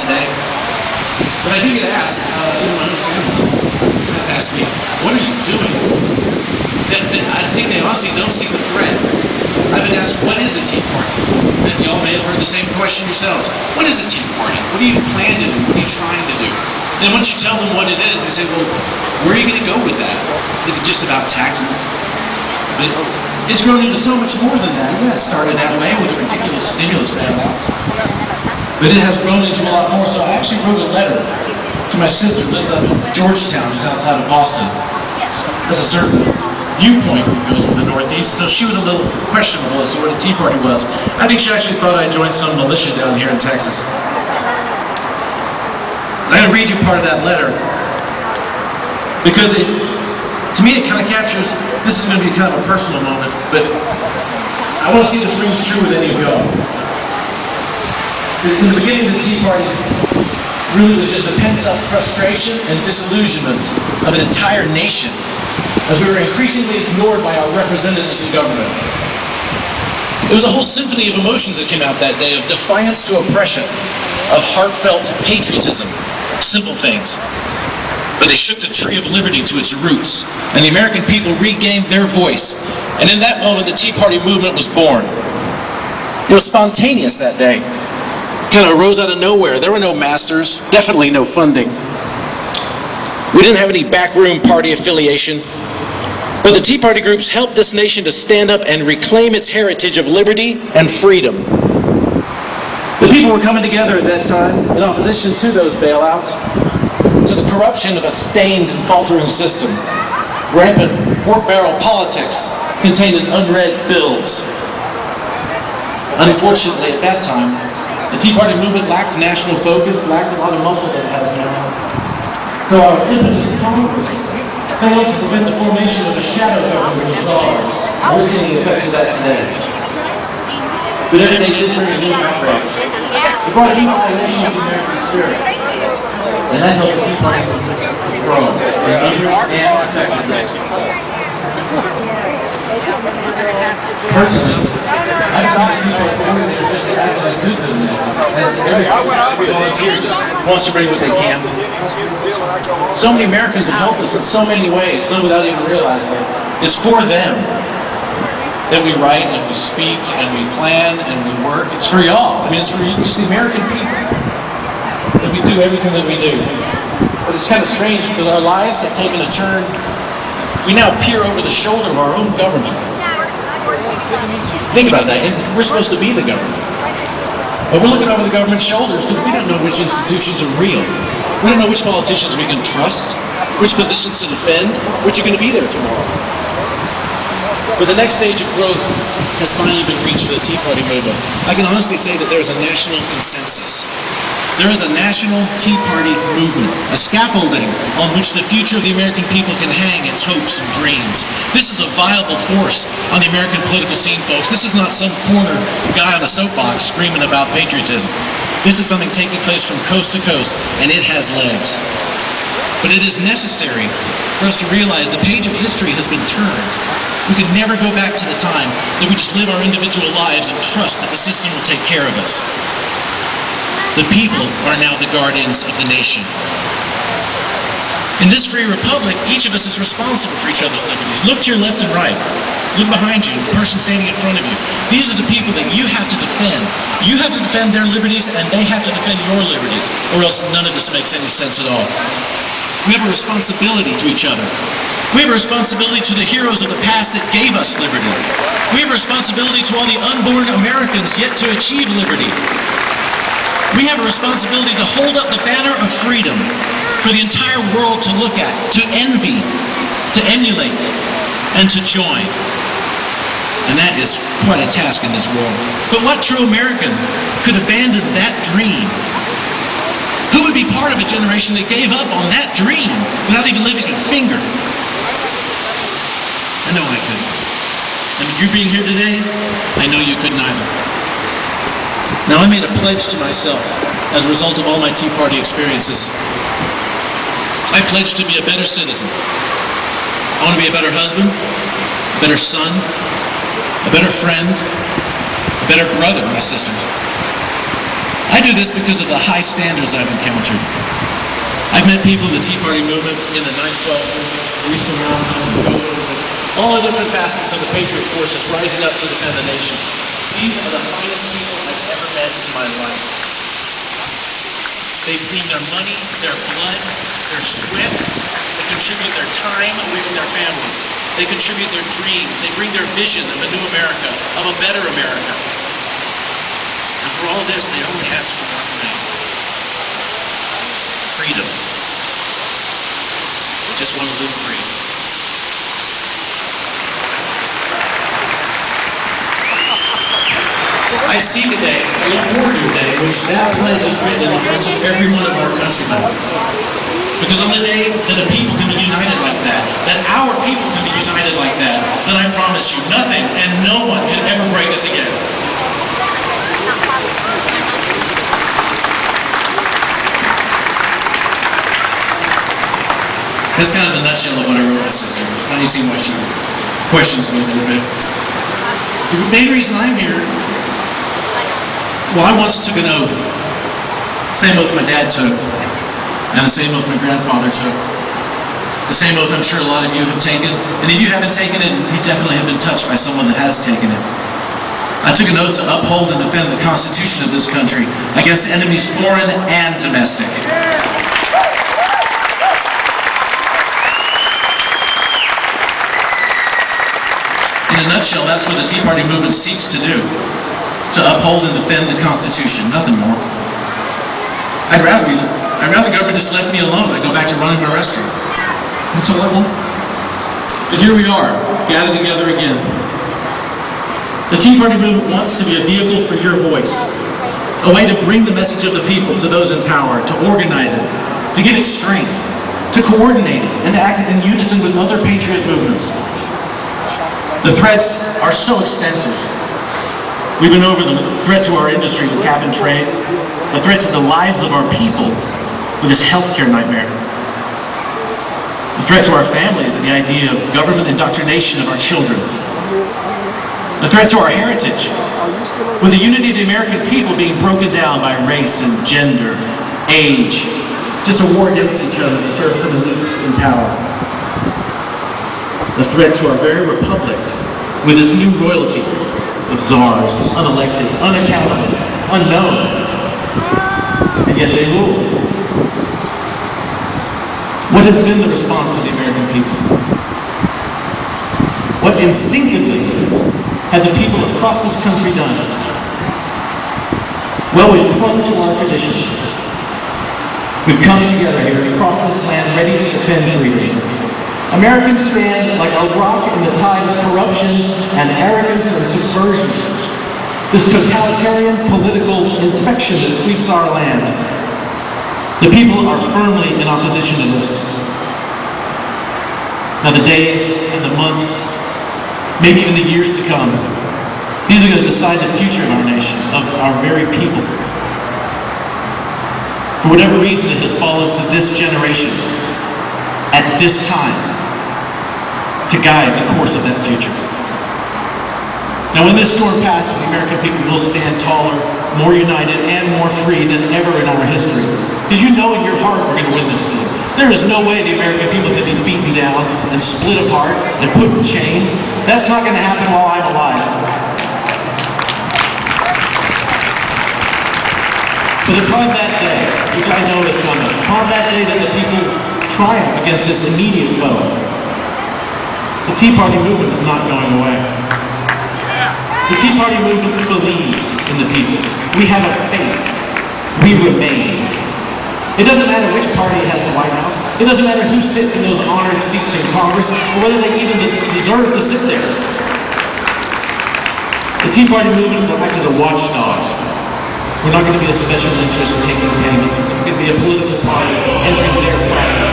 today. But I do get asked, even my own family has asked me, what are you doing? I think they honestly don't see the threat. I've been asked, what is a Tea Party? And y'all may have heard the same question yourselves. What is a Tea Party? What do you plan to do? What are you trying to do? And once you tell them what it is, they say, well, where are you going to go with that? Is it just about taxes? But it's grown into so much more than that. Yeah, it started that way with a ridiculous stimulus bailouts. But it has grown into a lot more. So I actually wrote a letter to my sister who lives up in Georgetown, just outside of Boston. There's a certain viewpoint that goes with the Northeast, so she was a little questionable as to what a Tea Party was. I think she actually thought I joined some militia down here in Texas. I'm going to read you part of that letter because to me it kind of captures, this is going to be kind of a personal moment, but I want to see this rings true with any of y'all. In the beginning of the Tea Party, really was just a pent-up frustration and disillusionment of an entire nation as we were increasingly ignored by our representatives in government. It was a whole symphony of emotions that came out that day, of defiance to oppression, of heartfelt patriotism, simple things. But they shook the tree of liberty to its roots, and the American people regained their voice. And in that moment, the Tea Party movement was born. It was spontaneous that day. Kind of arose out of nowhere. There were no masters, definitely no funding. We didn't have any backroom party affiliation. But the Tea Party groups helped this nation to stand up and reclaim its heritage of liberty and freedom. The people were coming together at that time in opposition to those bailouts, to the corruption of a stained and faltering system, rampant pork barrel politics contained in unread bills. Unfortunately, at that time, the Tea Party movement lacked national focus, lacked a lot of muscle that it has now. So our impetus to Congress failed to prevent the formation of a shadow government of czars. We're seeing the effects of that today. But every day did bring a new outrage. It brought a new violation of the American spirit. And that helped the Tea Party grow in numbers and effectiveness. Personally, I've gone to Tea Party coordinator just to act like goods in this. As every volunteer just wants to bring what they can. So many Americans have helped us in so many ways, some without even realizing it. It's for them that we write and we speak and we plan and we work. It's for y'all. I mean, it's for just the American people that we do everything that we do. But it's kind of strange because our lives have taken a turn. We now peer over the shoulder of our own government. Think about that. And we're supposed to be the government. But we're looking over the government's shoulders because we don't know which institutions are real. We don't know which politicians we can trust, which positions to defend, which are going to be there tomorrow. But the next stage of growth has finally been reached for the Tea Party movement. I can honestly say that there is a national consensus. There is a national Tea Party movement, a scaffolding on which the future of the American people can hang its hopes and dreams. This is a viable force on the American political scene, folks. This is not some corner guy on a soapbox screaming about patriotism. This is something taking place from coast to coast, and it has legs. But it is necessary for us to realize the page of history has been turned. We can never go back to the time that we just live our individual lives and trust that the system will take care of us. The people are now the guardians of the nation. In this free republic, each of us is responsible for each other's liberties. Look to your left and right. Look behind you, the person standing in front of you. These are the people that you have to defend. You have to defend their liberties, and they have to defend your liberties, or else none of this makes any sense at all. We have a responsibility to each other. We have a responsibility to the heroes of the past that gave us liberty. We have a responsibility to all the unborn Americans yet to achieve liberty. We have a responsibility to hold up the banner of freedom for the entire world to look at, to envy, to emulate, and to join. And that is quite a task in this world. But what true American could abandon that dream? Who would be part of a generation that gave up on that dream without even lifting a finger? I know I couldn't. And you being here today, I know you couldn't either. Now, I made a pledge to myself as a result of all my Tea Party experiences. I pledged to be a better citizen. I want to be a better husband, a better son, a better friend, a better brother, my sisters. I do do this because of the high standards I've encountered. I've met people in the Tea Party movement, in the 9/12 movement, recent movement, all the different facets of the Patriot forces rising up to defend the nation. These are the finest people I've ever met in my life. They bring their money, their blood, their sweat. They contribute their time away from their families. They contribute their dreams. They bring their vision of a new America, of a better America. And for all this, they only ask for one thing: freedom. They just want to live free. I see today, I look forward to a day in which that pledge is written in the hearts of every one of our countrymen. Because on the day that a people can be united like that our people can be united like that, then I promise you, nothing and no one can ever break us again. That's kind of the nutshell of what I wrote my sister. Now you see why she questions me a little bit. The main reason I'm here, well, I once took an oath. Same oath my dad took, and the same oath my grandfather took. The same oath I'm sure a lot of you have taken, and if you haven't taken it, you definitely have been touched by someone that has taken it. I took an oath to uphold and defend the Constitution of this country against enemies foreign and domestic. In a nutshell, that's what the Tea Party movement seeks to do. To uphold and defend the Constitution, nothing more. I'd rather government just left me alone. I'd go back to running my restaurant. That's all I want. But here we are, gathered together again. The Tea Party movement wants to be a vehicle for your voice, a way to bring the message of the people to those in power, to organize it, to give it strength, to coordinate it, and to act in unison with other patriot movements. The threats are so extensive. We've been over them. The threat to our industry, the cap and trade. The threat to the lives of our people with this healthcare nightmare. The threat to our families and the idea of government indoctrination of our children. The threat to our heritage, with the unity of the American people being broken down by race and gender, age, just a war against each other to serve some elites in power. The threat to our very republic, with this new royalty of czars, unelected, unaccountable, unknown, and yet they rule. What has been the response of the American people? What instinctively have the people across this country done? Well, we've clung to our traditions. We've come together here across this land ready to defend freedom. Americans stand like a rock in the tide of corruption and arrogance and subversion. This totalitarian political infection that sweeps our land. The people are firmly in opposition to this. Now the days and the months, maybe even the years to come, these are going to decide the future of our nation, of our very people. For whatever reason it has fallen to this generation, at this time, to guide the course of that future. Now when this storm passes, the American people will stand taller, more united, and more free than ever in our history. Because you know in your heart we're going to win this thing. There is no way the American people can be beaten down and split apart and put in chains. That's not going to happen while I'm alive. But upon that day, which I know is coming, upon that day that the people triumph against this immediate foe, the Tea Party movement is not going away. The Tea Party movement believes in the people. We have a faith. We remain. It doesn't matter which party has the White House. It doesn't matter who sits in those honored seats in Congress, or whether they even deserve to sit there. The Tea Party movement will act as a watchdog. We're not going to be a special interest taking payments. We're going to be a political party entering their process.